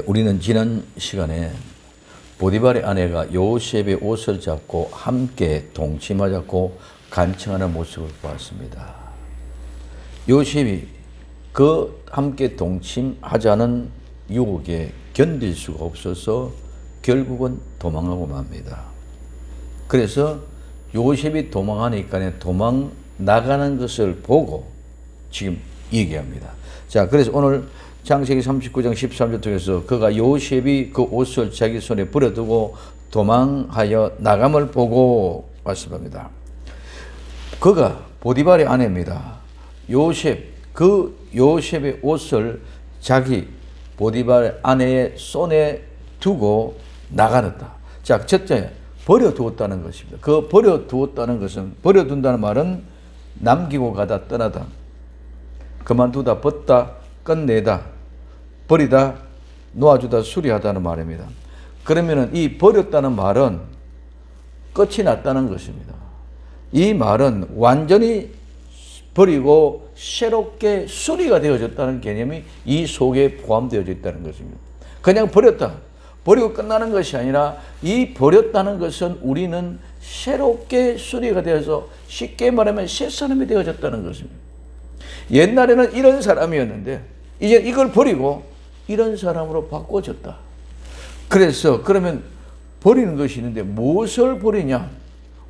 우리는 지난 시간에 보디발의 아내가 요셉의 옷을 잡고 함께 동침하자고 간청하는 모습을 보았습니다. 요셉이 그 함께 동침하자는 유혹에 견딜 수가 없어서 결국은 도망하고 맙니다. 그래서 요셉이 도망하니까 도망 나가는 것을 보고 지금 얘기합니다. 자, 그래서 오늘 창세기 39장 13절 통해서 그가 요셉이 그 옷을 자기 손에 버려두고 도망하여 나감을 보고 말씀합니다. 그가 보디발의 아내입니다. 요셉의 옷을 자기 보디발 아내의 손에 두고 나가렸다. 자, 첫째, 버려두었다는 것입니다. 그 버려두었다는 것은, 버려둔다는 말은 남기고 가다 떠나다, 그만두다 벗다 끝내다, 버리다 놓아주다 수리하다는 말입니다. 그러면은 이 버렸다는 말은 끝이 났다는 것입니다. 이 말은 완전히 버리고 새롭게 수리가 되어졌다는 개념이 이 속에 포함되어져 있다는 것입니다. 그냥 버렸다, 버리고 끝나는 것이 아니라 이 버렸다는 것은 우리는 새롭게 수리가 되어서 쉽게 말하면 새 사람이 되어졌다는 것입니다. 옛날에는 이런 사람이었는데 이제 이걸 버리고 이런 사람으로 바꿔졌다. 그래서 그러면 버리는 것이 있는데 무엇을 버리냐?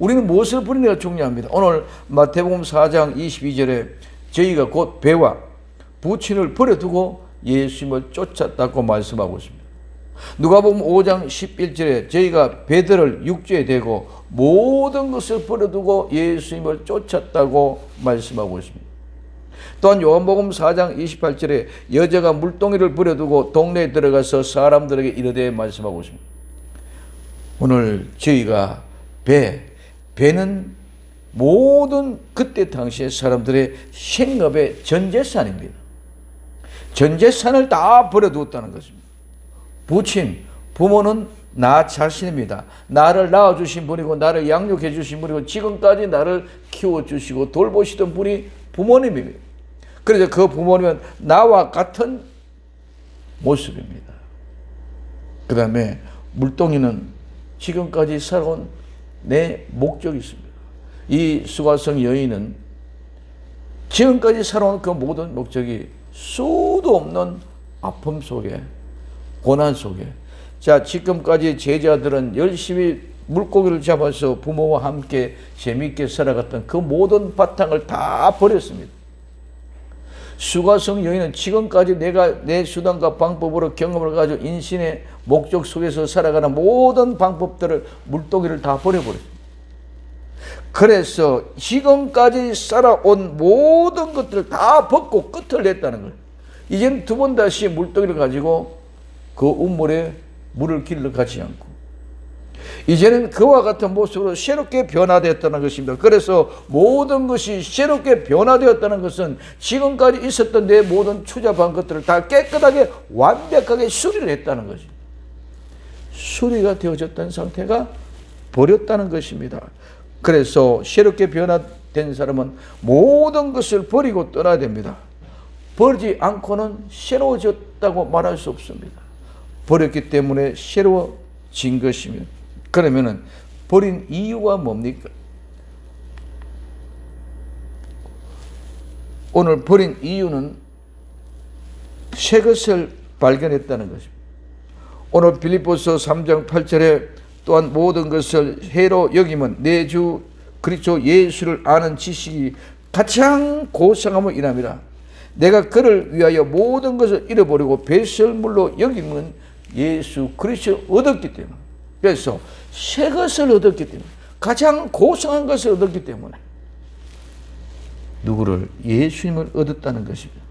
우리는 무엇을 버리느냐가 중요합니다. 오늘 마태복음 4장 22절에 저희가 곧 배와 부친을 버려두고 예수님을 쫓았다고 말씀하고 있습니다. 누가복음 5장 11절에 저희가 배들을 육지에 대고 모든 것을 버려두고 예수님을 쫓았다고 말씀하고 있습니다. 또한 요한복음 4장 28절에 여자가 물동이를 버려두고 동네에 들어가서 사람들에게 이르되 말씀하고 있습니다. 오늘 저희가 배는 모든 그때 당시의 사람들의 생업의 전재산입니다. 전재산을 다 버려두었다는 것입니다. 부친, 부모는 나 자신입니다. 나를 낳아주신 분이고 나를 양육해 주신 분이고 지금까지 나를 키워주시고 돌보시던 분이 부모님입니다. 그래서 그 부모님은 나와 같은 모습입니다. 그 다음에 물동이는 지금까지 살아온 내 목적이 있습니다. 이 수가성 여인은 지금까지 살아온 그 모든 목적이 수도 없는 아픔 속에, 고난 속에, 자, 지금까지 제자들은 열심히 물고기를 잡아서 부모와 함께 재미있게 살아갔던 그 모든 바탕을 다 버렸습니다. 수가성 여인은 지금까지 내가 내 수단과 방법으로 경험을 가지고 인신의 목적 속에서 살아가는 모든 방법들을, 물동이를 다 버려버렸습니다. 그래서 지금까지 살아온 모든 것들을 다 벗고 끝을 냈다는 거예요. 이제는 두 번 다시 물동이를 가지고 그 우물에 물을 길러 가지 않고 이제는 그와 같은 모습으로 새롭게 변화되었다는 것입니다. 그래서 모든 것이 새롭게 변화되었다는 것은 지금까지 있었던 내 모든 추잡한 것들을 다 깨끗하게 완벽하게 수리를 했다는 것입니다. 수리가 되어졌던 상태가 버렸다는 것입니다. 그래서 새롭게 변화된 사람은 모든 것을 버리고 떠나야 됩니다. 버리지 않고는 새로워졌다고 말할 수 없습니다. 버렸기 때문에 새로워진 것입니다. 그러면은 버린 이유가 뭡니까? 오늘 버린 이유는 새 것을 발견했다는 것입니다. 오늘 빌립보서 3장 8절에 또한 모든 것을 해로 여기면 내 주 그리스도 예수를 아는 지식이 가장 고상함을 인함이라. 내가 그를 위하여 모든 것을 잃어버리고 배설물로 여기면 예수 그리스도를 얻었기 때문에, 그래서 새 것을 얻었기 때문에, 가장 고상한 것을 얻었기 때문에 누구를? 예수님을 얻었다는 것입니다.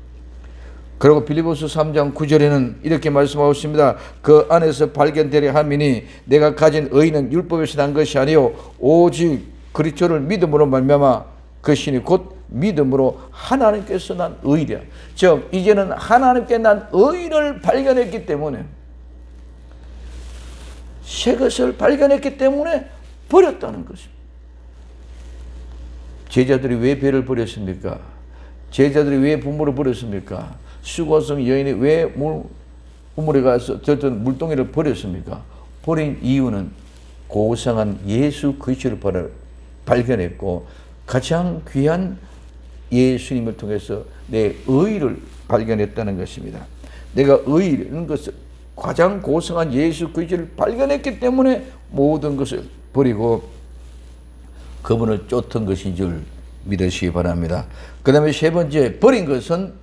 그리고 빌립보서 3장 9절에는 이렇게 말씀하고 있습니다. 그 안에서 발견되려 함이니 내가 가진 의는 율법에서 난 것이 아니요 오직 그리스도를 믿음으로 말미암아 그 신이 곧 믿음으로 하나님께서 난 의라. 즉 이제는 하나님께 난 의를 발견했기 때문에, 새 것을 발견했기 때문에 버렸다는 것입니다. 제자들이 왜 배를 버렸습니까? 제자들이 왜 부모를 버렸습니까? 수고성 여인이 왜 우물에 가서 저던 물동이를 버렸습니까? 버린 이유는 고상한 예수 그리스도를 발견했고 가장 귀한 예수님을 통해서 내 의를 발견했다는 것입니다. 내가 의라는 것을 가장 고상한 예수 그리스도를 발견했기 때문에 모든 것을 버리고 그분을 쫓은 것인 줄 믿으시기 바랍니다. 그 다음에 세 번째, 버린 것은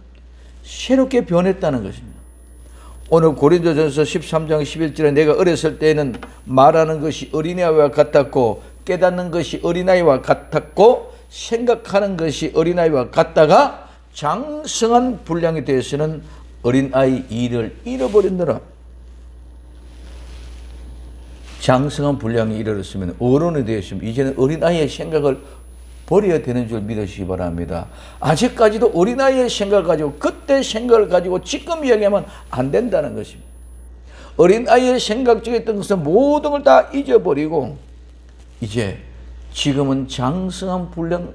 새롭게 변했다는 것입니다. 오늘 고린도전서 13장 11절에 내가 어렸을 때에는 말하는 것이 어린아이와 같았고 깨닫는 것이 어린아이와 같았고 생각하는 것이 어린아이와 같다가 장성한 분량이 되어서는 어린아이 일을 잃어버렸느라. 장성한 분량이 이르렀으면 어른이 되었으면 이제는 어린아이의 생각을 버려야 되는 줄 믿으시기 바랍니다. 아직까지도 어린아이의 생각을 가지고 그때 생각을 가지고 지금 이야기하면 안 된다는 것입니다. 어린아이의 생각 중에 있던 것은 모든 걸 다 잊어버리고 이제 지금은 장성한 분량,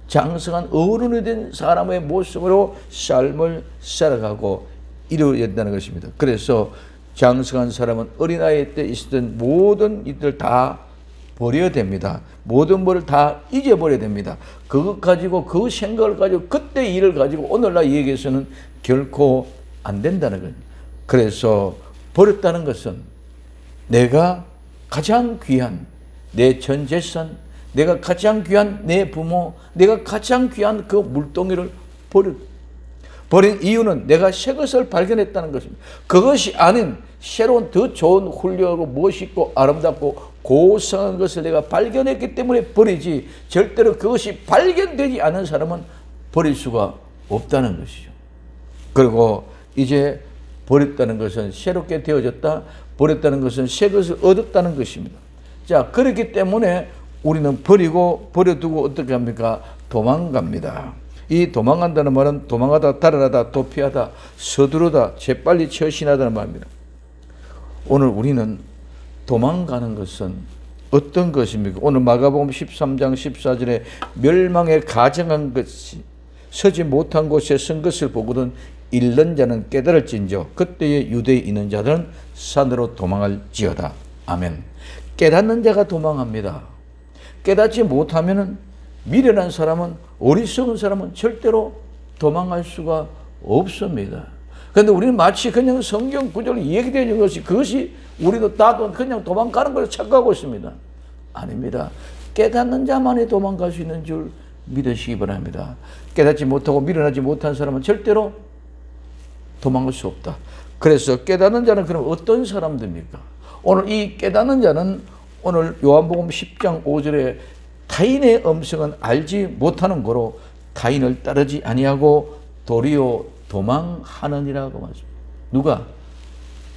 장성한 어른이 된 사람의 모습으로 삶을 살아가고 이루어야 된다는 것입니다. 그래서 장성한 사람은 어린아이 때 있었던 모든 일들 다 버려야 됩니다. 모든 것을 다 잊어버려야 됩니다. 그것 가지고 그 생각을 가지고 그때 일을 가지고 오늘날 얘기해서는 결코 안 된다는 거예요. 그래서 버렸다는 것은 내가 가장 귀한 내 전 재산, 내가 가장 귀한 내 부모, 내가 가장 귀한 그 물동이를 버린 이유는 내가 새 것을 발견했다는 것입니다. 그것이 아닌 새로운 더 좋은 훌륭하고 멋있고 아름답고 고상한 것을 내가 발견했기 때문에 버리지 절대로 그것이 발견되지 않은 사람은 버릴 수가 없다는 것이죠. 그리고 이제 버렸다는 것은 새롭게 되어졌다. 버렸다는 것은 새 것을 얻었다는 것입니다. 자, 그렇기 때문에 우리는 버려두고 어떻게 합니까? 도망갑니다. 이 도망간다는 말은 도망하다, 달아나다, 도피하다, 서두르다, 재빨리 처신하다는 말입니다. 오늘 우리는 도망가는 것은 어떤 것입니까? 오늘 마가복음 13장 14절에 멸망에 가정한 것이 서지 못한 곳에 선 것을 보거든 잃는 자는 깨달을진저 그때에 유대에 있는 자들은 산으로 도망할지어다. 아멘. 깨닫는 자가 도망합니다. 깨닫지 못하면 미련한 사람은, 어리석은 사람은 절대로 도망갈 수가 없습니다. 그런데 우리는 마치 그냥 성경 구절을 얘기되는 것이 그것이 우리도 나도 그냥 도망가는 걸 착각하고 있습니다. 아닙니다. 깨닫는 자만이 도망갈 수 있는 줄 믿으시기 바랍니다. 깨닫지 못하고 미련하지 못한 사람은 절대로 도망갈 수 없다. 그래서 깨닫는 자는 그럼 어떤 사람들입니까? 오늘 이 깨닫는 자는 오늘 요한복음 10장 5절에 타인의 음성은 알지 못하는 거로 타인을 따르지 아니하고 도리어 도망하느니라고 말씀합니다. 누가?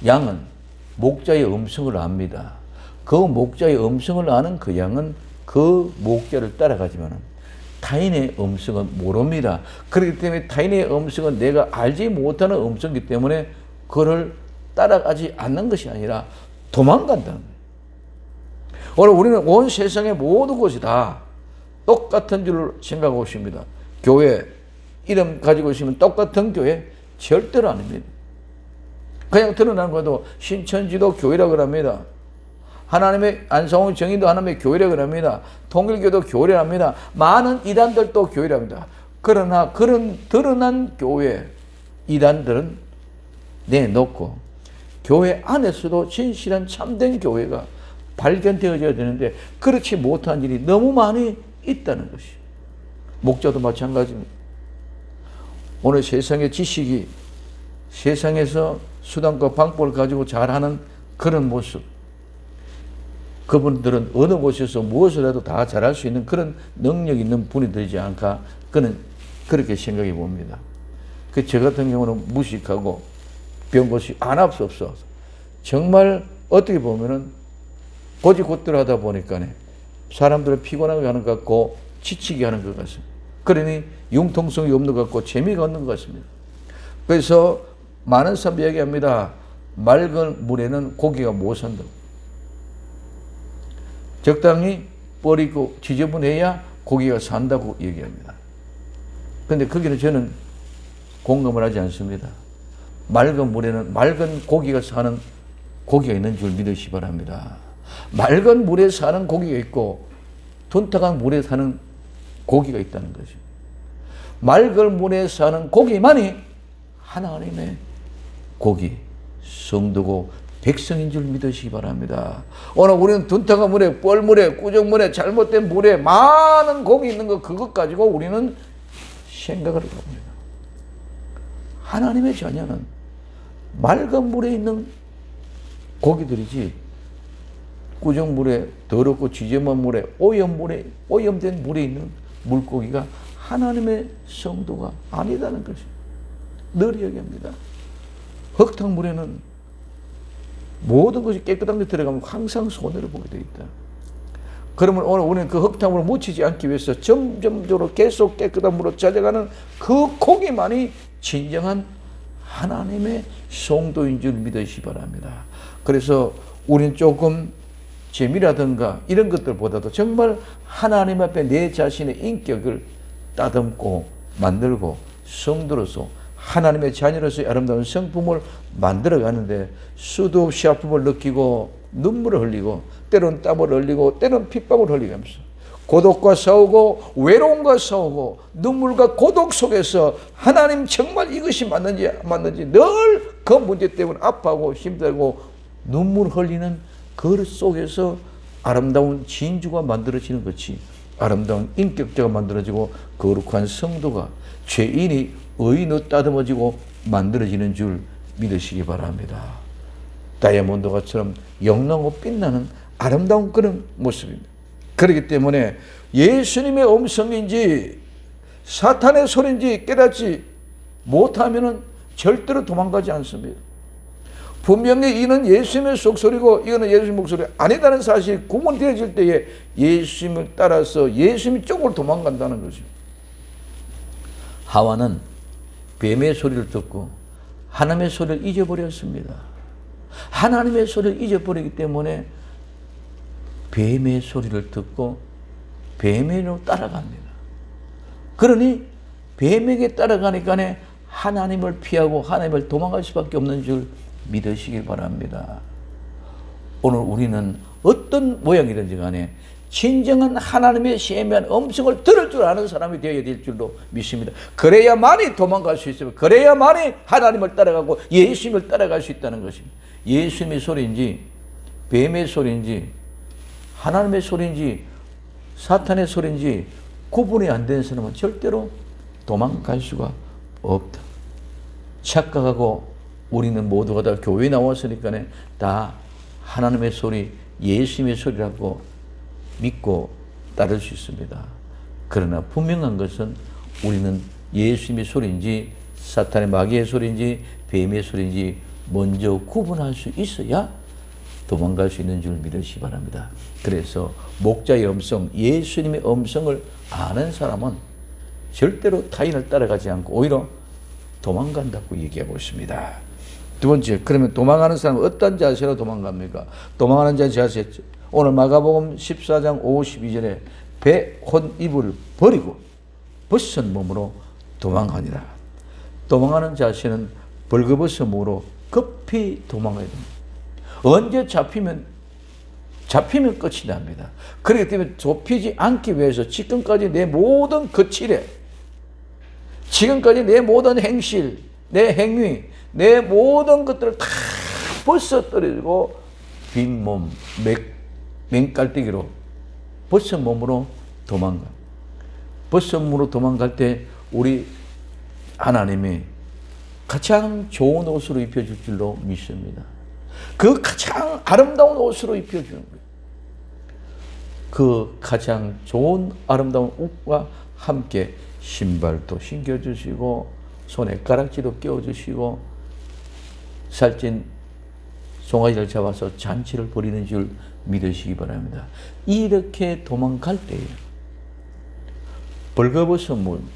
양은 목자의 음성을 압니다. 그 목자의 음성을 아는 그 양은 그 목자를 따라가지만 타인의 음성은 모릅니다. 그렇기 때문에 타인의 음성은 내가 알지 못하는 음성이기 때문에 그를 따라가지 않는 것이 아니라 도망간다는 거예요. 오늘 우리는 온 세상의 모든 곳이 다 똑같은 줄 생각하고 있습니다. 교회 이름 가지고 있으면 똑같은 교회 절대로 아닙니다. 그냥 드러나는 것도 신천지도 교회라고 합니다. 하나님의 안성홍 정인도 하나님의 교회라고 합니다. 통일교도 교회라고 합니다. 많은 이단들도 교회라고 합니다. 그러나 그런 드러난 교회 이단들은 내놓고 교회 안에서도 진실한 참된 교회가 발견되어져야 되는데 그렇지 못한 일이 너무 많이 있다는 것이. 목자도 마찬가지입니다. 오늘 세상의 지식이 세상에서 수단과 방법을 가지고 잘하는 그런 모습. 그분들은 어느 곳에서 무엇을 해도 다 잘할 수 있는 그런 능력 있는 분이 되지 않을까. 그는 그렇게 생각해 봅니다. 저 같은 경우는 무식하고 배운 것이 안 앞서서 정말 어떻게 보면은 고지곳대로 하다 보니까 사람들을 피곤하게 하는 것 같고 지치게 하는 것 같습니다. 그러니 융통성이 없는 것 같고 재미가 없는 것 같습니다. 그래서 많은 사람들이 얘기합니다. 맑은 물에는 고기가 못 산다고. 적당히 버리고 지저분해야 고기가 산다고 얘기합니다. 그런데 거기는 저는 공감을 하지 않습니다. 맑은 물에는 맑은 고기가 사는 고기가 있는 줄 믿으시기 바랍니다. 맑은 물에 사는 고기가 있고 둔탁한 물에 사는 고기가 있다는 것입니다. 맑은 물에 사는 고기만이 하나님의 고기, 성도고 백성인 줄 믿으시기 바랍니다. 오늘 우리는 둔탁한 물에, 뻘물에, 꾸정물에, 잘못된 물에 많은 고기 있는 거 그것 가지고 우리는 생각을 합니다. 하나님의 자녀는 맑은 물에 있는 고기들이지 꾸정물에, 더럽고 지저분한 물에, 오염된 물에 있는 물고기가 하나님의 성도가 아니다는 것입니다. 늘 얘기합니다. 흙탕물에는 모든 것이 깨끗한 데 들어가면 항상 손해를 보게 되어 있다. 그러면 오늘 우리는 그 흙탕물을 묻히지 않기 위해서 점점적으로 계속 깨끗한 물로 찾아가는 그 고기만이 진정한 하나님의 성도인 줄 믿으시기 바랍니다. 그래서 우리는 조금 재미라든가 이런 것들보다도 정말 하나님 앞에 내 자신의 인격을 따듬고 만들고 성도로서 하나님의 자녀로서의 아름다운 성품을 만들어가는데 수도 없이 아픔을 느끼고 눈물을 흘리고 때로는 땀을 흘리고 때로는 핏방울을 흘리면서 고독과 싸우고 외로움과 싸우고 눈물과 고독 속에서 하나님 정말 이것이 맞는지 안 맞는지 늘 그 문제 때문에 아파하고 힘들고 눈물 흘리는 그 속에서 아름다운 진주가 만들어지는 것이 아름다운 인격자가 만들어지고 거룩한 성도가 죄인이 의인으로 따듬어지고 만들어지는 줄 믿으시기 바랍니다. 다이아몬드같처럼 영롱하고 빛나는 아름다운 그런 모습입니다. 그렇기 때문에 예수님의 음성인지 사탄의 소리인지 깨닫지 못하면 절대로 도망가지 않습니다. 분명히 이는 예수님의 속소리고 이거는 예수님의 목소리 아니다는 사실이 구분되어질 때에 예수님을 따라서 예수님 쪽으로 도망간다는 것입니다. 하와는 뱀의 소리를 듣고 하나님의 소리를 잊어버렸습니다. 하나님의 소리를 잊어버리기 때문에 뱀의 소리를 듣고 뱀에로 따라갑니다. 그러니 뱀에게 따라가니까 하나님을 피하고 하나님을 도망갈 수밖에 없는 줄 믿으시길 바랍니다. 오늘 우리는 어떤 모양이든지 간에 진정한 하나님의 세미한 음성을 들을 줄 아는 사람이 되어야 될 줄로 믿습니다. 그래야만이 도망갈 수 있습니다. 그래야만이 하나님을 따라가고 예수님을 따라갈 수 있다는 것입니다. 예수님의 소리인지 뱀의 소리인지 하나님의 소리인지 사탄의 소리인지 구분이 안 되는 사람은 절대로 도망갈 수가 없다. 착각하고 우리는 모두가 다 교회에 나왔으니까 다 하나님의 소리, 예수님의 소리라고 믿고 따를 수 있습니다. 그러나 분명한 것은 우리는 예수님의 소리인지 사탄의 마귀의 소리인지 뱀의 소리인지 먼저 구분할 수 있어야 도망갈 수 있는 줄 믿으시기 바랍니다. 그래서 목자의 음성, 예수님의 음성을 아는 사람은 절대로 타인을 따라가지 않고 오히려 도망간다고 얘기하고 있습니다. 두 번째, 그러면 도망가는 사람은 어떤 자세로 도망갑니까? 도망가는 자세, 오늘 마가복음 14장 52절에 배, 혼, 이불을 버리고 벗은 몸으로 도망하니라. 도망하는 자세는 벌거벗은 몸으로 급히 도망가야 됩니다. 언제 잡히면 끝이 납니다. 그렇기 때문에 좁히지 않기 위해서 지금까지 내 모든 거칠에, 지금까지 내 모든 행실, 내 행위, 내 모든 것들을 다 벗어뜨리고 빈몸, 맹깔대기로 벗은 몸으로 도망가. 벗은 몸으로 도망갈 때 우리 하나님이 가장 좋은 옷으로 입혀줄 줄로 믿습니다. 그 가장 아름다운 옷으로 입혀주는 거예요. 그 가장 좋은 아름다운 옷과 함께 신발도 신겨주시고 손에 가락지도 끼워주시고 살찐 송아지를 잡아서 잔치를 벌이는 줄 믿으시기 바랍니다. 이렇게 도망갈 때에 벌거벗은 몸,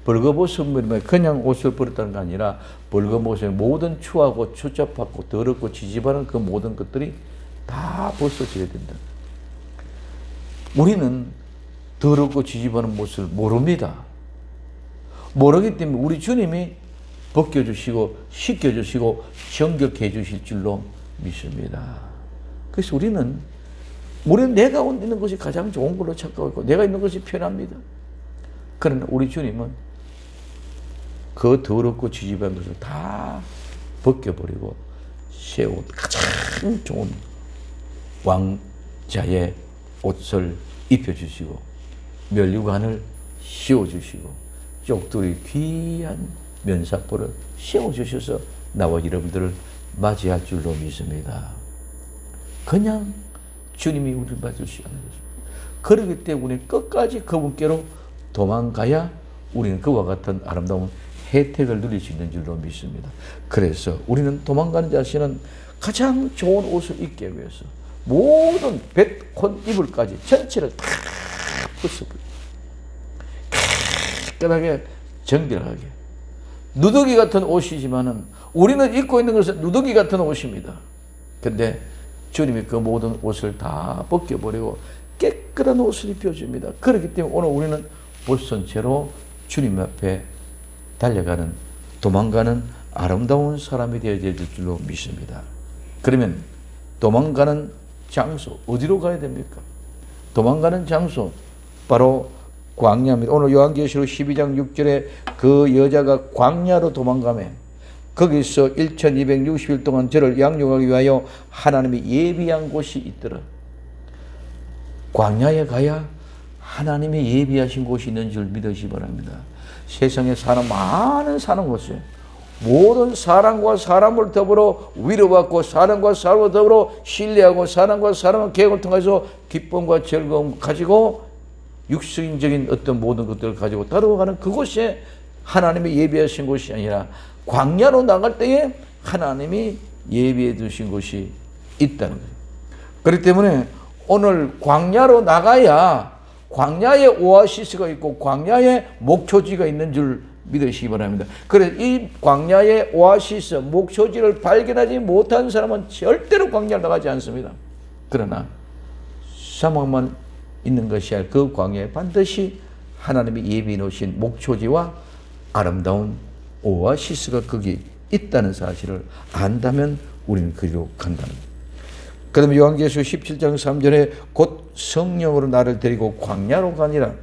벌거벗은 몸은 그냥 옷을 버렸다는 게 아니라 벌거벗은 모든 추하고 추잡하고 더럽고 지지바른 그 모든 것들이 다 벗어져야 된다. 우리는 더럽고 지지바른 모습을 모릅니다. 모르기 때문에 우리 주님이 벗겨주시고 씻겨주시고 정결해 주실 줄로 믿습니다. 그래서 우리는 내가 있는 것이 가장 좋은 걸로 착각하고 있고 내가 있는 것이 편합니다. 그러나 우리 주님은 그 더럽고 지지부한 것을 다 벗겨버리고 새 옷, 가장 좋은 왕자의 옷을 입혀주시고 면류관을 씌워주시고 쪽두리 귀한 면사포를 씌워주셔서 나와 여러분들을 맞이할 줄로 믿습니다. 그냥 주님이 우리를 맞으시지 않는 것입니다. 그렇기 때문에 우리는 끝까지 그분께로 도망가야 우리는 그와 같은 아름다운 혜택을 누릴 수 있는 줄로 믿습니다. 그래서 우리는 도망가는 자신은 가장 좋은 옷을 입기 위해서 모든 뱃,혼,이불까지 전체를 다 벗어버리고 깨끗하게 정결하게 누더기 같은 옷이지만은 우리는 입고 있는 것은 누더기 같은 옷입니다. 근데 주님이 그 모든 옷을 다 벗겨버리고 깨끗한 옷을 입혀줍니다. 그렇기 때문에 오늘 우리는 벗은 채로 주님 앞에 달려가는 도망가는 아름다운 사람이 되어야 될 줄로 믿습니다. 그러면 도망가는 장소 어디로 가야 됩니까? 도망가는 장소 바로 광야입니다. 오늘 요한계시록 12장 6절에 그 여자가 광야로 도망가며 거기서 1260일 동안 저를 양육하기 위하여 하나님이 예비한 곳이 있더라. 광야에 가야 하나님이 예비하신 곳이 있는 줄 믿으시기 바랍니다. 세상에 많은 사는 곳에 모든 사람과 사람을 더불어 위로받고 사람과 사람을 더불어 신뢰하고 사람과 사람의 계획을 통해서 기쁨과 즐거움 가지고 육신적인 어떤 모든 것들을 가지고 따라가는 그곳에 하나님이 예비하신 곳이 아니라 광야로 나갈 때에 하나님이 예비해 두신 곳이 있다는 거예요. 그렇기 때문에 오늘 광야로 나가야 광야에 오아시스가 있고 광야에 목초지가 있는 줄 믿으시기 바랍니다. 그래서 이 광야의 오아시스, 목초지를 발견하지 못한 사람은 절대로 광야를 나가지 않습니다. 그러나 사막만 있는 것이 아니라 그 광야에 반드시 하나님이 예비해 놓으신 목초지와 아름다운 오아시스가 거기 있다는 사실을 안다면 우리는 그리로 간다는 거예요. 그 다음에 요한계시록 17장 3절에 곧 성령으로 나를 데리고 광야로 가니라.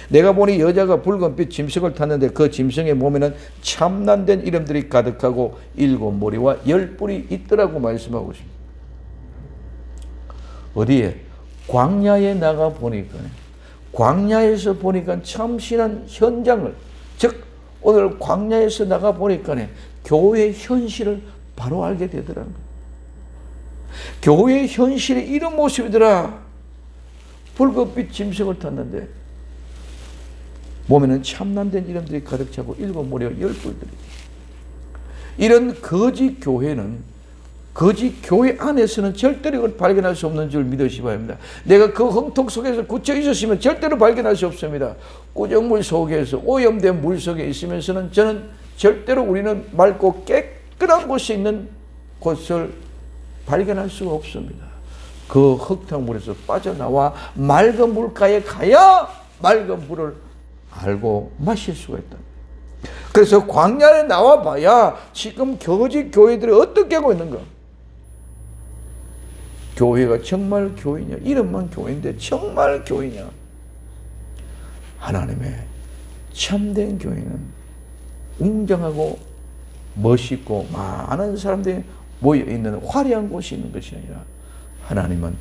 내가 보니 여자가 붉은빛 짐승을 탔는데 그 짐승의 몸에는 참난된 이름들이 가득하고 7머리와 10뿔이 있더라고 말씀하고 있습니다. 어디에? 광야에 나가 보니까 광야에서 보니까 참신한 현장을 즉 오늘 광야에서 나가 보니까 교회의 현실을 바로 알게 되더라는 거예요. 교회의 현실이 이런 모습이더라. 붉은빛 짐승을 탔는데 몸에는 참난된 이름들이 가득 차고 7머리와 10뿔들이. 이런 거짓 교회는 거짓 교회 안에서는 절대로 이걸 발견할 수 없는 줄 믿으시기 바랍니다. 내가 그 홍통 속에서 굳혀 있었으면 절대로 발견할 수 없습니다. 꾸정물 속에서 오염된 물 속에 있으면서는 저는 절대로 우리는 맑고 깨끗한 곳에 있는 곳을 발견할 수가 없습니다. 그 흙탕물에서 빠져나와 맑은 물가에 가야 맑은 물을 알고 마실 수가 있다. 그래서 광야에 나와 봐야 지금 거짓 교회들이 어떻게 하고 있는가? 교회가 정말 교회냐? 이름만 교회인데 정말 교회냐? 하나님의 참된 교회는 웅장하고 멋있고 많은 사람들이 모여있는 화려한 곳이 있는 것이 아니라 하나님은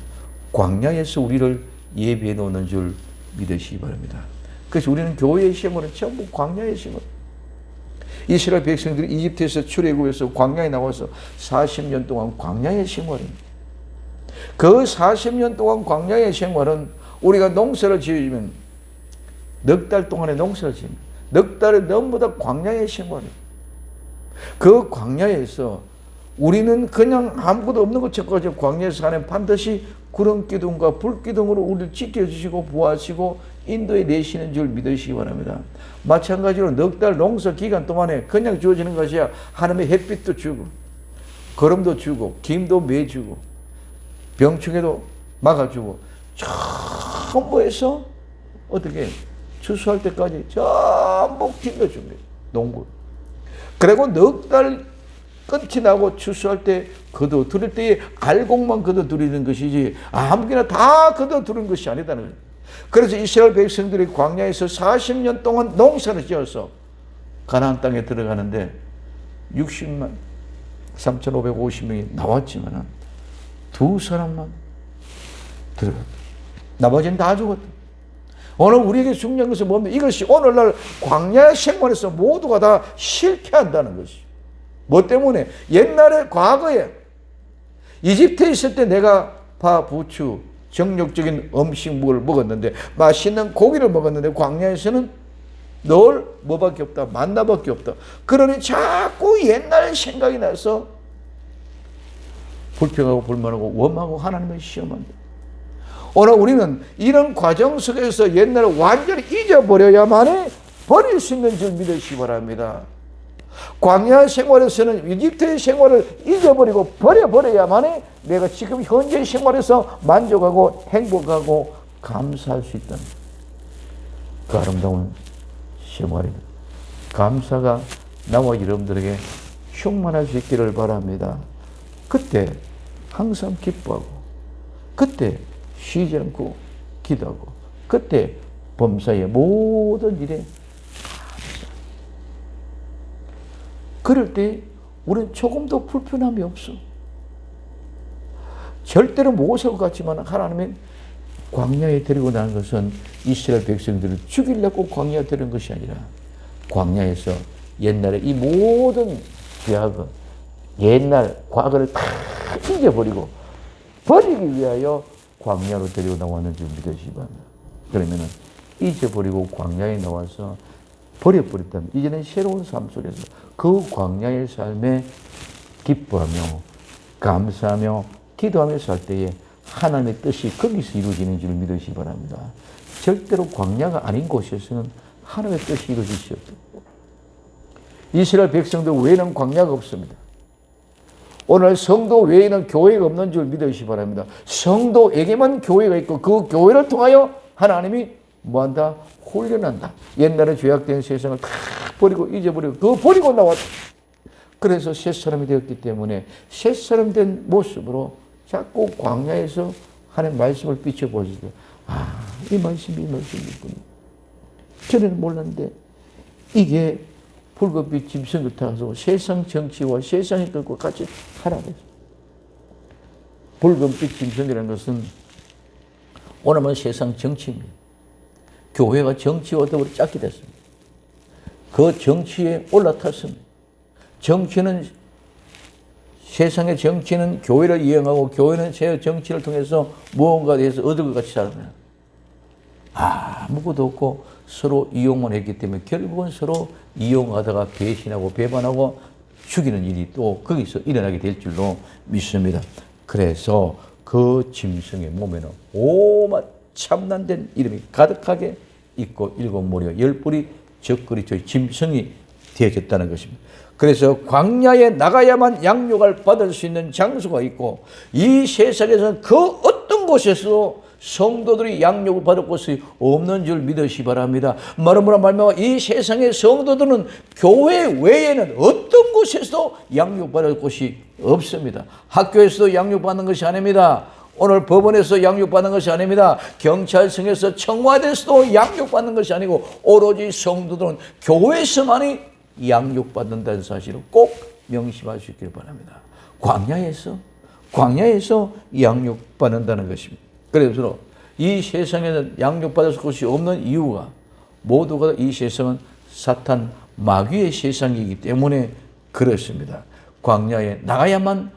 광야에서 우리를 예비해 놓는 줄 믿으시기 바랍니다. 그래서 우리는 교회의 생활은 전부 광야의 생활. 이스라엘 백성들이 이집트에서 출애굽해서 광야에 나와서 40년 동안 광야의 생활입니다. 그 40년 동안 광야의 생활은 우리가 농사를 지으면 넉 달 동안의 농사를 지읍니다. 넉 달은 전부 다 광야의 생활이에요. 그 광야에서 우리는 그냥 아무것도 없는 것처럼 광야에서 가는 반드시 구름 기둥과 불 기둥으로 우리를 지켜주시고 보호하시고 인도에 내시는 줄 믿으시기 바랍니다. 마찬가지로 넉 달 농사 기간 동안에 그냥 주어지는 것이 하나님의 햇빛도 주고 거름도 주고 김도 매주고 병충해도 막아주고 전부 해서 어떻게 추수할 때까지 전부 길러줍니다. 농부. 그리고 넉 달 끝이 나고 추수할 때 거둬들일 때에 알곡만 거둬들이는 것이지 아무거나 다 거둬들이는 것이 아니다는 거예요. 그래서 이스라엘 백성들이 광야에서 40년 동안 농사를 지어서 가나안 땅에 들어가는데 60만 3,550명이 나왔지만 두 사람만 들어갔다. 나머지는 다 죽었다. 오늘 우리에게 중요한 것은 뭡니까? 이것이 오늘날 광야 생활에서 모두가 다 실패한다는 것이. 뭐 때문에? 옛날에 과거에 이집트에 있을 때 내가 파, 부추, 정력적인 음식물을 먹었는데 맛있는 고기를 먹었는데 광야에서는 늘 뭐밖에 없다? 만나밖에 없다. 그러니 자꾸 옛날 생각이 나서 불평하고 불만하고 원하고 하나님을 시험한다. 오늘 우리는 이런 과정 속에서 옛날을 완전히 잊어버려야만이 버릴 수 있는 줄 믿으시기 바랍니다. 광야 생활에서는 이집트의 생활을 잊어버리고 버려야만이 내가 지금 현재 생활에서 만족하고 행복하고 감사할 수 있다는 그 아름다운 생활입니다. 감사가 나와 여러분들에게 충만할 수 있기를 바랍니다. 그때 항상 기뻐하고 그때 쉬지 않고 기도하고 그때 범사의 모든 일에 그럴 때 우리는 조금도 불편함이 없어. 절대로 못할 것 같지만 하나님의 광야에 데리고 나간 것은 이스라엘 백성들을 죽이려고 광야에 데리는 것이 아니라 광야에서 옛날에 이 모든 죄악을 옛날 과거를 다 잊어버리고 버리기 위하여 광야로 데리고 나왔는 줄 믿으시기 바랍니다. 그러면 잊어버리고 광야에 나와서 버려버렸다면 이제는 새로운 삶 속에서 그 광야의 삶에 기뻐하며 감사하며 기도하며 살 때에 하나님의 뜻이 거기서 이루어지는 줄 믿으시기 바랍니다. 절대로 광야가 아닌 곳에서는 하나님의 뜻이 이루어질 수 없다. 이스라엘 백성들 외에는 광야가 없습니다. 오늘 성도 외에는 교회가 없는 줄 믿으시기 바랍니다. 성도에게만 교회가 있고 그 교회를 통하여 하나님이 뭐한다? 훈련한다. 옛날에 죄악된 세상을 다 버리고 잊어버리고 그거 버리고 나왔다. 그래서 새 사람이 되었기 때문에 새 사람 된 모습으로 자꾸 광야에서 하나님의 말씀을 비춰보실 때 이 말씀이 있군요. 전에는 몰랐는데 이게 붉은빛 짐승을 타서 세상 정치와 세상의 것과 같이 하라고 했어요. 붉은빛 짐승이라는 것은 오늘은 세상 정치입니다. 교회가 정치와 더불어 짰게 됐습니다. 그 정치에 올라탔습니다. 정치는 세상의 정치는 교회를 이용하고 교회는 제 정치를 통해서 무언가에 대해서 얻을 것 같이 살아요. 아무것도 없고 서로 이용만 했기 때문에 결국은 서로 이용하다가 배신하고 배반하고 죽이는 일이 또 거기서 일어나게 될 줄로 믿습니다. 그래서 그 짐승의 몸에는 오만 참난된 이름이 가득하게 있고 7머리와 10뿔이 적그리스도의 짐승이 되어졌다는 것입니다. 그래서 광야에 나가야만 양육을 받을 수 있는 장소가 있고 이 세상에서는 그 어떤 곳에서도 성도들이 양육을 받을 곳이 없는 줄 믿으시기 바랍니다. 말하면 이 세상의 성도들은 교회 외에는 어떤 곳에서도 양육받을 곳이 없습니다. 학교에서도 양육받는 것이 아닙니다. 오늘 법원에서 양육받는 것이 아닙니다. 경찰청에서 청와대에서도 양육받는 것이 아니고 오로지 성도들은 교회에서만이 양육받는다는 사실을 꼭 명심할 수 있기를 바랍니다. 광야에서 양육받는다는 것입니다. 그래서 이 세상에는 양육받을 곳이 없는 이유가 모두가 이 세상은 사탄 마귀의 세상이기 때문에 그렇습니다. 광야에 나가야만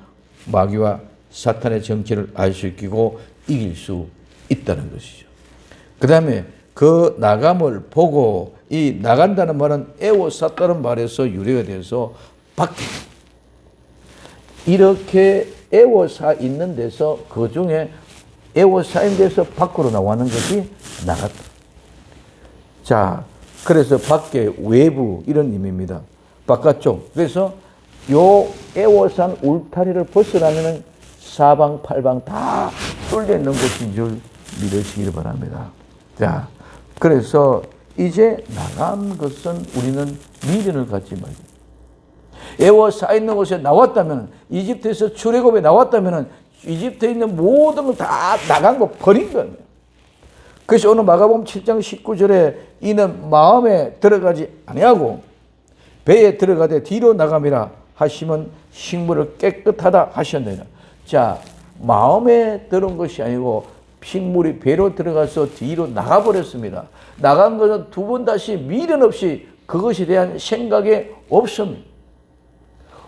마귀와 사탄의 정체를 알 수 있고 이길 수 있다는 것이죠. 그 다음에 그 나감을 보고 이 나간다는 말은 애워쌌다는 말에서 유래가 돼서 밖에 이렇게 애워싸 있는 데서 그 중에 애워싸인 데서 밖으로 나가는 것이 나갔다. 자, 그래서 밖에 외부 이런 의미입니다. 바깥쪽. 그래서 요 애워싼 울타리를 벗어나면 사방팔방 다 뚫려 있는 곳인 줄 믿으시기를 바랍니다. 자, 그래서 이제 나간 것은 우리는 미련을 갖지 말고 에워싸 있는 곳에 나왔다면, 이집트에서 출애굽에 나왔다면 이집트에 있는 모든 걸 다 나간 거 버린 겁니다. 그래서 오늘 마가복음 7장 19절에 이는 마음에 들어가지 아니하고 배에 들어가되 뒤로 나감이라 하시면 식물을 깨끗하다 하셨느니라. 자, 마음에 들은 것이 아니고 식물이 배로 들어가서 뒤로 나가버렸습니다. 나간 것은 두 번 다시 미련 없이 그것에 대한 생각이 없습니다.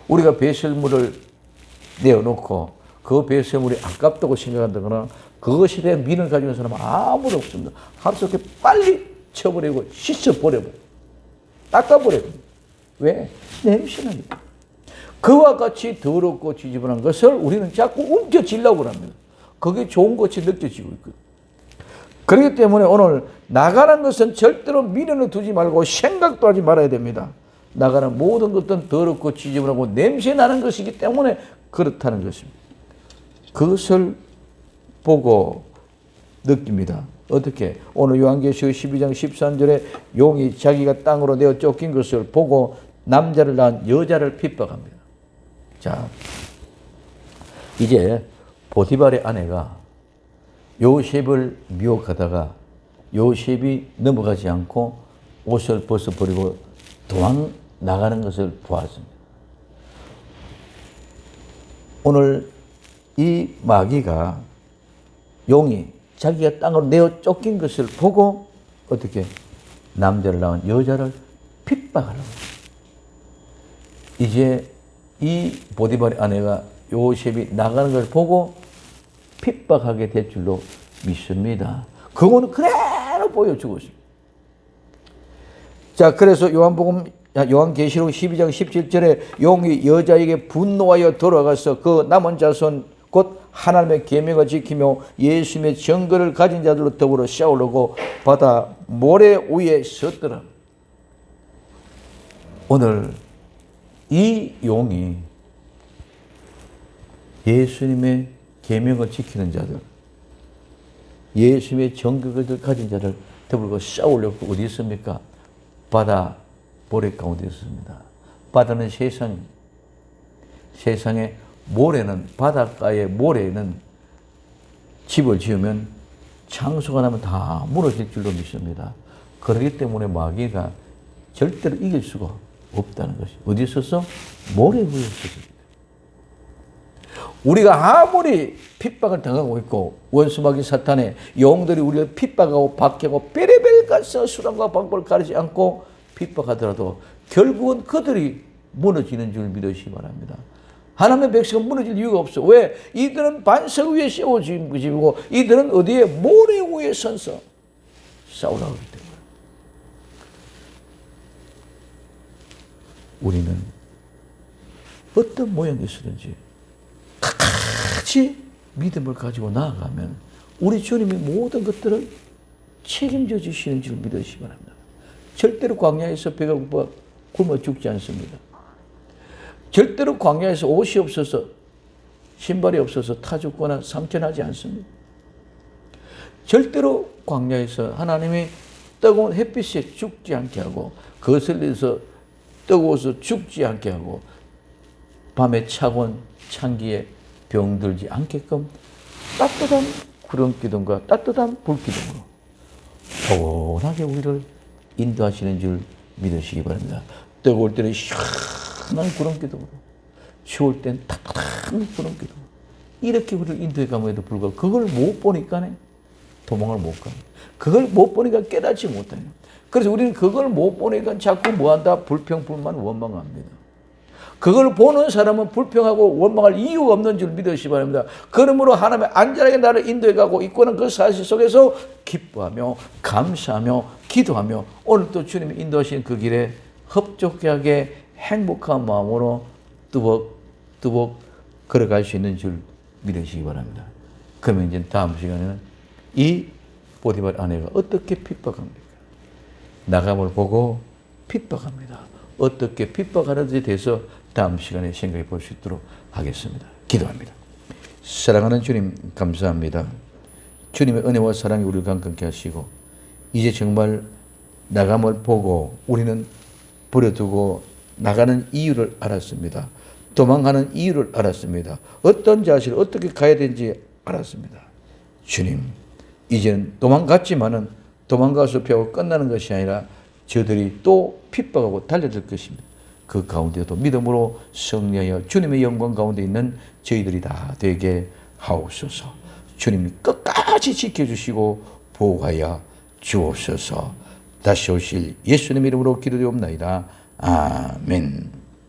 우리가 배설물을 내어놓고 그 배설물이 아깝다고 생각한다거나 그것에 대한 미련을 가지고 있는 사람은 아무도 없습니다. 하루속에 빨리 쳐버리고 씻어버려버려요. 닦아버려요. 왜? 냄새나니까. 그와 같이 더럽고 지저분한 것을 우리는 자꾸 움켜쥐려고 합니다. 그게 좋은 것이 느껴지고 있거든요. 그렇기 때문에 오늘 나가는 것은 절대로 미련을 두지 말고 생각도 하지 말아야 됩니다. 나가는 모든 것들은 더럽고 지저분하고 냄새나는 것이기 때문에 그렇다는 것입니다. 그것을 보고 느낍니다. 어떻게? 오늘 요한계시록 12장 13절에 용이 자기가 땅으로 내어 쫓긴 것을 보고 남자를 낳은 여자를 핍박합니다. 자, 이제 보디발의 아내가 요셉을 미혹하다가 요셉이 넘어가지 않고 옷을 벗어버리고 도망 나가는 것을 보았습니다. 오늘 이 마귀가 용이 자기가 땅으로 내어 쫓긴 것을 보고 어떻게 남자를 낳은 여자를 핍박하려고. 이제 이 보디발의 아내가 요셉이 나가는 것을 보고 핍박하게 될 줄로 믿습니다. 그거는 그대로 보여주고 있습니다. 자, 그래서 요한계시록 12장 17절에 용이 여자에게 분노하여 돌아가서 그 남은 자손 곧 하나님의 계명을 지키며 예수님의 증거를 가진 자들로 더불어 싸우려고 바다 모래 위에 섰더라. 오늘 이 용이 예수님의 계명을 지키는 자들, 예수님의 증거를 가진 자를 더불어 싸우려고 어디 있습니까? 바다 모래 가운데 있습니다. 바다는 세상에 모래는, 바닷가의 모래는 집을 지으면 창수가 나면 다 무너질 줄로 믿습니다. 그렇기 때문에 마귀가 절대로 이길 수가 없다는 것이. 어디 있었어? 모래 위에 있었습니다. 우리가 아무리 핍박을 당하고 있고 원수마귀 사탄의 영들이 우리를 핍박하고 박해하고 베레벨 가서 수단과 방법을 가리지 않고 핍박하더라도 결국은 그들이 무너지는 줄 믿으시기 바랍니다. 하나님의 백성은 무너질 이유가 없어. 왜? 이들은 반석 위에 세워진 것이고 이들은 어디에? 모래 위에 선서 싸우라고 하기 때문에. 우리는 어떤 모양이었든지 같이 믿음을 가지고 나아가면 우리 주님이 모든 것들을 책임져 주시는 줄 믿으시기 바랍니다. 절대로 광야에서 배가 고파 굶어 죽지 않습니다. 절대로 광야에서 옷이 없어서 신발이 없어서 타 죽거나 상처나지 않습니다. 절대로 광야에서 하나님이 뜨거운 햇빛에 죽지 않게 하고 거슬려서 뜨거워서 죽지 않게 하고 밤에 차가운 찬기에 병들지 않게끔 따뜻한 구름기둥과 따뜻한 불기둥으로 포근하게 우리를 인도하시는 줄 믿으시기 바랍니다. 뜨거울 때는 시원한 구름기둥으로, 추울 땐 따뜻한 구름기둥으로 이렇게 우리를 인도해 감에도 불구하고 그걸 못 보니까 도망을 못 가요. 그걸 못 보니까 깨닫지 못해요. 그래서 우리는 그걸 못 보니까 자꾸 뭐한다? 불평, 불만, 원망합니다. 그걸 보는 사람은 불평하고 원망할 이유가 없는 줄 믿으시기 바랍니다. 그러므로 하나님의 안전하게 나를 인도해 가고 있고는 그 사실 속에서 기뻐하며 감사하며 기도하며 오늘 또 주님이 인도하신 그 길에 흡족하게 행복한 마음으로 뚜벅뚜벅 걸어갈 수 있는 줄 믿으시기 바랍니다. 그러면 이제 다음 시간에는 이 보디발 아내가 어떻게 핍박합니까? 나감을 보고 핍박합니다. 어떻게 핍박하는지에 대해서 다음 시간에 생각해 볼 수 있도록 하겠습니다. 기도합니다. 사랑하는 주님 감사합니다. 주님의 은혜와 사랑이 우리를 강건케 하시고 이제 정말 나감을 보고 우리는 버려두고 나가는 이유를 알았습니다. 도망가는 이유를 알았습니다. 어떤 자세를 어떻게 가야 되는지 알았습니다. 주님, 이제는 도망갔지만은 도망가서 피하고 끝나는 것이 아니라 저들이 또 핍박하고 달려들 것입니다. 그 가운데도 믿음으로 승리하여 주님의 영광 가운데 있는 저희들이 다 되게 하옵소서. 주님이 끝까지 지켜주시고 보호하여 주옵소서. 다시 오실 예수님 이름으로 기도되옵나이다. 아멘.